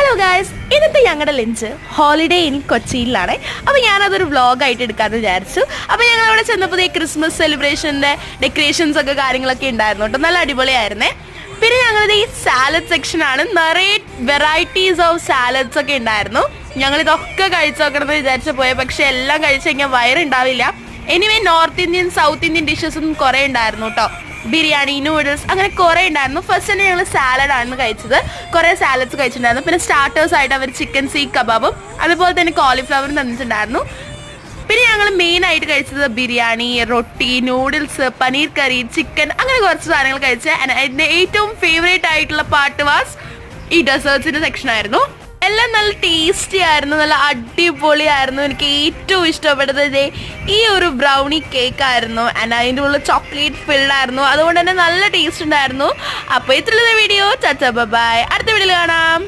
Hello guys, ഇന്നത്തെ ഞങ്ങളുടെ lunch Holiday Inn കൊച്ചിയിലാണ്. അപ്പോൾ ഞാനതൊരു വ്ളോഗായിട്ട് എടുക്കാമെന്ന് വിചാരിച്ചു. അപ്പോൾ ഞങ്ങൾ അവിടെ ചെന്നപ്പോൾ ക്രിസ്മസ് സെലിബ്രേഷൻ്റെ ഡെക്കറേഷൻസ് ഒക്കെ കാര്യങ്ങളൊക്കെ ഉണ്ടായിരുന്നു കേട്ടോ. നല്ല അടിപൊളിയായിരുന്നേ. പിന്നെ ഞങ്ങളിത് ഈ സാലഡ് സെക്ഷനാണ്. നിറയെ വെറൈറ്റീസ് ഓഫ് സാലഡ്സ് ഒക്കെ ഉണ്ടായിരുന്നു. ഞങ്ങളിതൊക്കെ കഴിച്ചു നോക്കണമെന്ന് വിചാരിച്ചു പോയത്, പക്ഷെ എല്ലാം കഴിച്ചു കഴിഞ്ഞാൽ വയറുണ്ടാവില്ല. Anyway north Indian south Indian ഡിഷസും കുറേ ഉണ്ടായിരുന്നു കേട്ടോ. ബിരിയാണി, നൂഡിൽസ്, അങ്ങനെ കുറേ ഉണ്ടായിരുന്നു. ഫസ്റ്റ് തന്നെ ഞങ്ങൾ സാലഡാണ് കഴിച്ചത്. കുറേ സാലഡ്സ് കഴിച്ചിട്ടുണ്ടായിരുന്നു. പിന്നെ സ്റ്റാർട്ടേഴ്സായിട്ട് അവർ ചിക്കൻ സീക്ക് കബാബും അതുപോലെ തന്നെ കോളിഫ്ലവറും തന്നിട്ടുണ്ടായിരുന്നു. പിന്നെ ഞങ്ങൾ മെയിനായിട്ട് കഴിച്ചത് ബിരിയാണി, റൊട്ടി, നൂഡിൽസ്, പനീർ കറി, ചിക്കൻ, അങ്ങനെ കുറച്ച് സാധനങ്ങൾ കഴിച്ച്. എൻ്റെ ഏറ്റവും ഫേവറേറ്റ് ആയിട്ടുള്ള പാർട്ട് വാസ് ഈ ഡെസേർട്സിൻ്റെ സെക്ഷനായിരുന്നു. എല്ലാം നല്ല ടേസ്റ്റി ആയിരുന്നു, നല്ല അടിപൊളിയായിരുന്നു. എനിക്ക് ഏറ്റവും ഇഷ്ടപ്പെട്ടത് ഈ ഒരു ബ്രൗണി കേക്ക് ആയിരുന്നു. അതിൻ്റെ ഉള്ളിൽ ചോക്ലേറ്റ് ഫിൽഡ് ആയിരുന്നു. അതുകൊണ്ട് തന്നെ നല്ല ടേസ്റ്റ് ഉണ്ടായിരുന്നു. അപ്പോൾ ഇത്രയുള്ള വീഡിയോ. ബൈ. അടുത്ത വീഡിയോയിൽ കാണാം.